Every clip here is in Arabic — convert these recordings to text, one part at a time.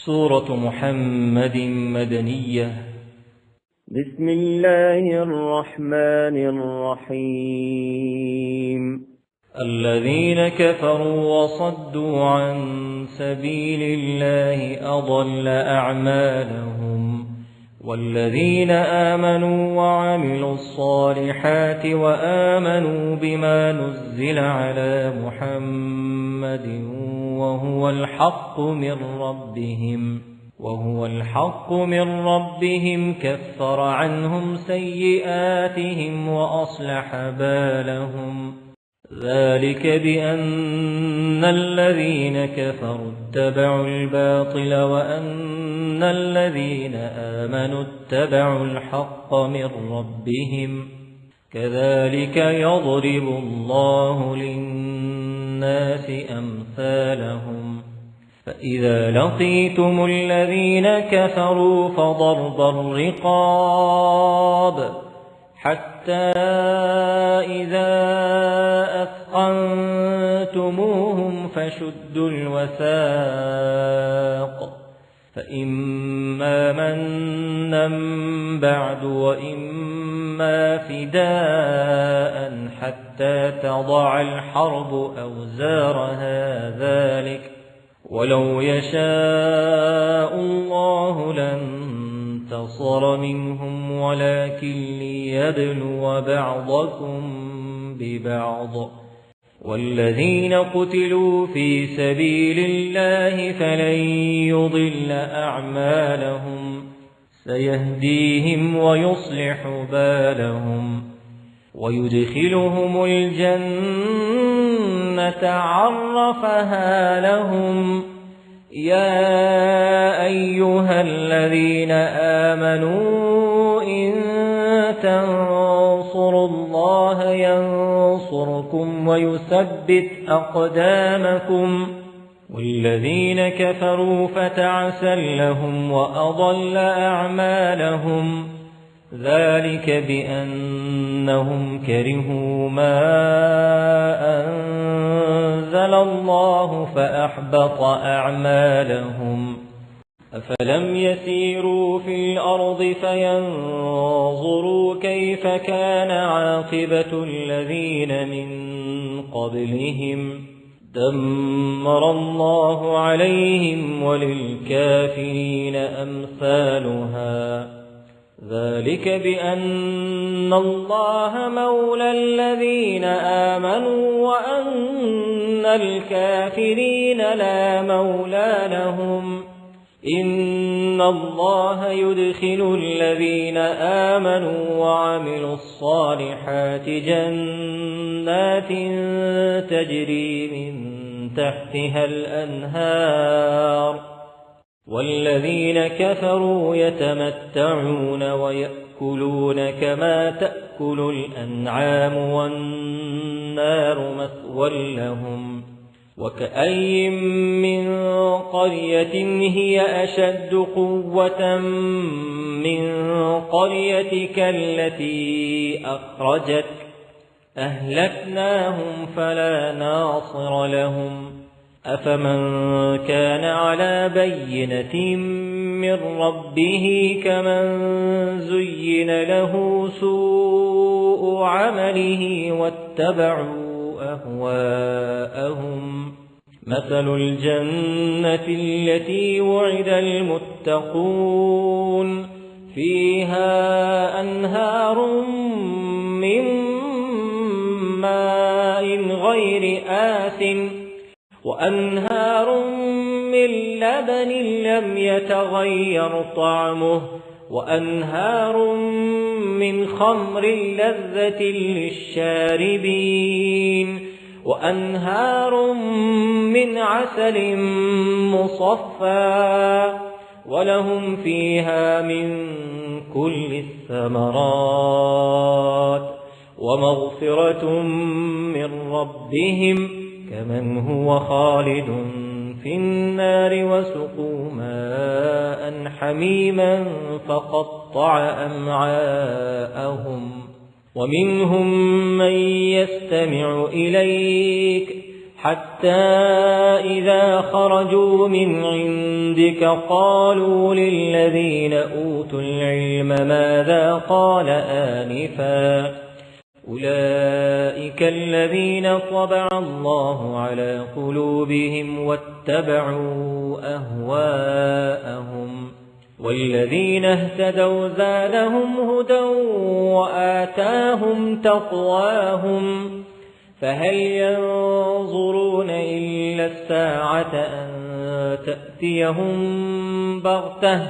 سورة محمد مدنية. بسم الله الرحمن الرحيم. الذين كفروا وصدوا عن سبيل الله أضل أعمالهم، والذين آمنوا وعملوا الصالحات وآمنوا بما نزل على محمد وهو الحق من ربهم كفر عنهم سيئاتهم وأصلح بالهم. ذلك بأن الذين كفروا اتبعوا الباطل وأن الذين آمنوا اتبعوا الحق من ربهم. كذلك يضرب الله للناس أمثالهم. فإذا لقيتم الذين كفروا فضرب الرقاب حتى إذا أثقنتموهم فشدوا الوثاق، فإما منا بعد وإما فداء حتى تضع الحرب أوزارها. ذلك ولو يشاء الله لانتصر منهم ولكن ليبلو بعضكم ببعض. والذين قتلوا في سبيل الله فلن يضل أعمالهم، سيهديهم ويصلح بالهم ويدخلهم الجنة عرفها لهم. يا أيها الذين آمنوا إن تنصروا الله ينصركم ويثبت أقدامكم. والذين كفروا فتعسا لهم وأضل أعمالهم. ذلك بأنهم كرهوا ما أنزل الله فأحبط أعمالهم. أفلم يسيروا في الأرض فينظروا كيف كان عاقبة الذين من قبلهم. دمر الله عليهم وللكافرين أمثالها. ذلك بأن الله مولى الذين آمنوا وأن الكافرين لا مولى لهم. إن الله يدخل الذين آمنوا وعملوا الصالحات جنات تجري من تحتها الأنهار، والذين كفروا يتمتعون ويأكلون كما تأكل الأنعام والنار مثوى لهم. وكأي من قرية هي أشد قوة من قريتك التي أخرجتك أهلكناهم فلا ناصر لهم. أفمن كان على بينة من ربه كمن زين له سوء عمله واتبعوا أهواءهم. مثل الجنة التي وعد المتقون فيها أنهار من ماء غير آسن وأنهار من لبن لم يتغير طعمه وأنهار من خمر لذة للشاربين وأنهار من عسل مصفى ولهم فيها من كل الثمرات ومغفرة من ربهم كمن هو خالد في النار وسقوا ماء حميما فقطع أمعاءهم. ومنهم من يستمع إليك حتى إذا خرجوا من عندك قالوا للذين أوتوا العلم ماذا قال آنفا أولئك الذين طبع الله على قلوبهم واتبعوا أهواءهم والذين اهتدوا زادهم هدى وآتاهم تقواهم فهل ينظرون إلا الساعة أن تأتيهم بغتة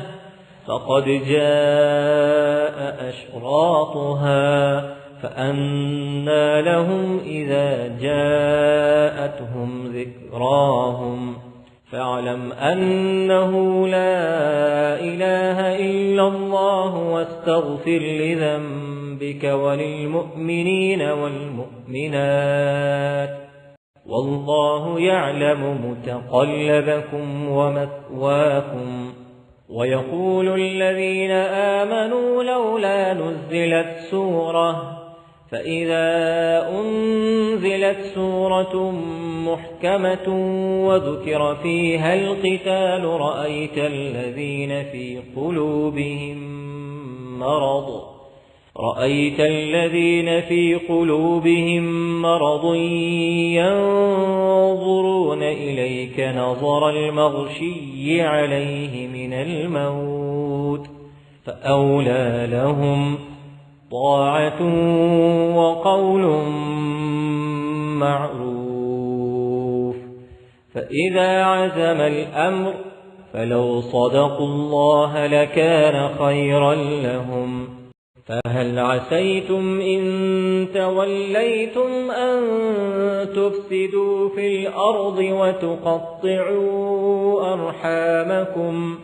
فقد جاء أشراطها فأنى لهم إذا جاءتهم ذكراهم فاعلم أنه لا إله إلا الله واستغفر لذنبك وللمؤمنين والمؤمنات والله يعلم متقلبكم ومثواكم ويقول الذين آمنوا لولا نزلت سورة فإذا أنزلت سورة محكمة وذكر فيها القتال رأيت الذين في قلوبهم مرض ينظرون إليك نظر المغشي عليه من الموت فأولى لهم طاعة وقول معروف فإذا عزم الأمر فلو صدقوا الله لكان خيرا لهم فهل عسيتم إن توليتم أن تفسدوا في الأرض وتقطعوا أرحامكم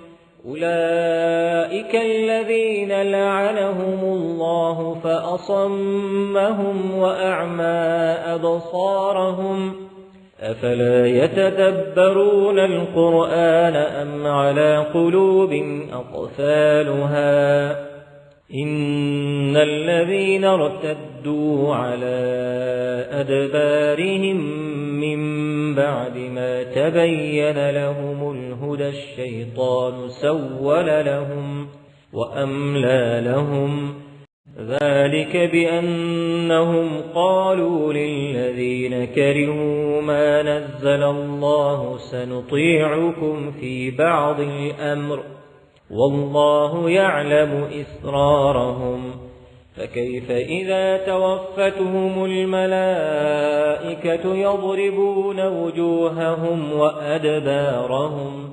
أولئك الذين لعنهم الله فأصمهم وأعمى أبصارهم أفلا يتدبرون القرآن أم على قلوب أقفالها إن الذين ارتدوا على أدبارهم من بعد ما تبين لهم الهدى الشيطان سول لهم وأملى لهم ذلك بأنهم قالوا للذين كرهوا ما نزل الله سنطيعكم في بعض الأمر والله يعلم إسرارهم فكيف إذا توفتهم الملائكة يضربون وجوههم وأدبارهم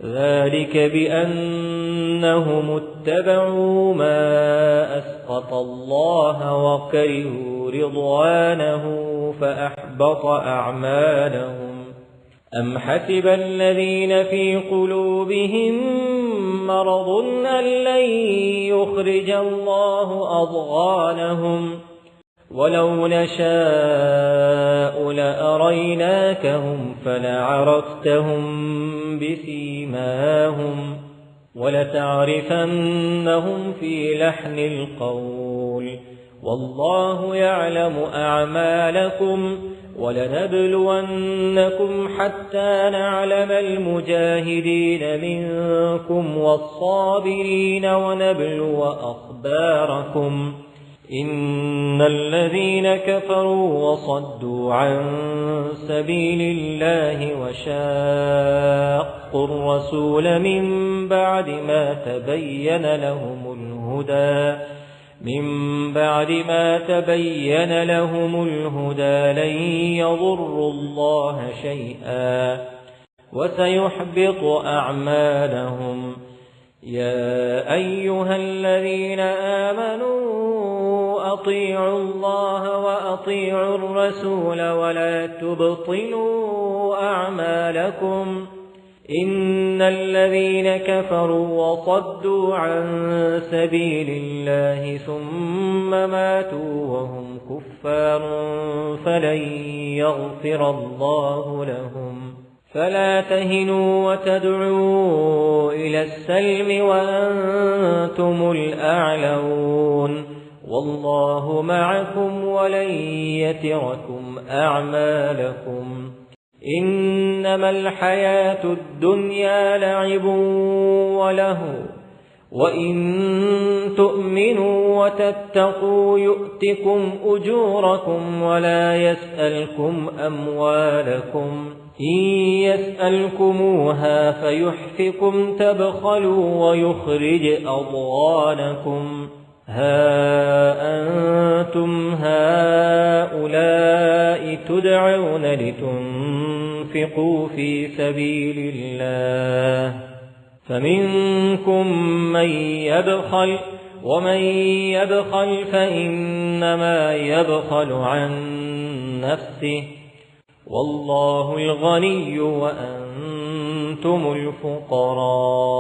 ذلك بأنهم اتبعوا ما أسخط الله وكرهوا رضوانه فأحبط أعمالهم أم حسب الذين في قلوبهم مرض أن لن يخرج الله أضغانهم ولو نشاء لأريناكهم فلعرفتهم بسيماهم ولتعرفنهم في لحن القول والله يعلم أعمالكم ولنبلونكم حتى نعلم المجاهدين منكم والصابرين ونبلو أخباركم إن الذين كفروا وصدوا عن سبيل الله وشاقوا الرسول من بعد ما تبين لهم الهدى لن يضروا الله شيئا وسيحبط أعمالهم يا أيها الذين آمنوا أطيعوا الله وأطيعوا الرسول ولا تبطلوا أعمالكم إن الذين كفروا وصدوا عن سبيل الله ثم ماتوا وهم كفار فلن يغفر الله لهم فلا تهنوا وتدعوا إلى السلم وأنتم الأعلون والله معكم ولن يتركم أعمالكم إنما الحياة الدنيا لعب ولهو وإن تؤمنوا وتتقوا يؤتكم أجوركم ولا يسألكم أموالكم إن يسألكموها فيحفكم تبخلوا ويخرج أضغانكم ها أنتم هؤلاء تدعون لتنفقوا في سبيل الله فمنكم من يبخل ومن يبخل فإنما يبخل عن نفسه والله الغني وأنتم الفقراء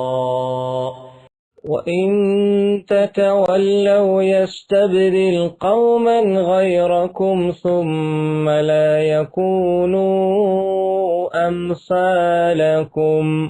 وإن تتولوا يستبدل قوما غيركم ثم لا يكونوا أمثالكم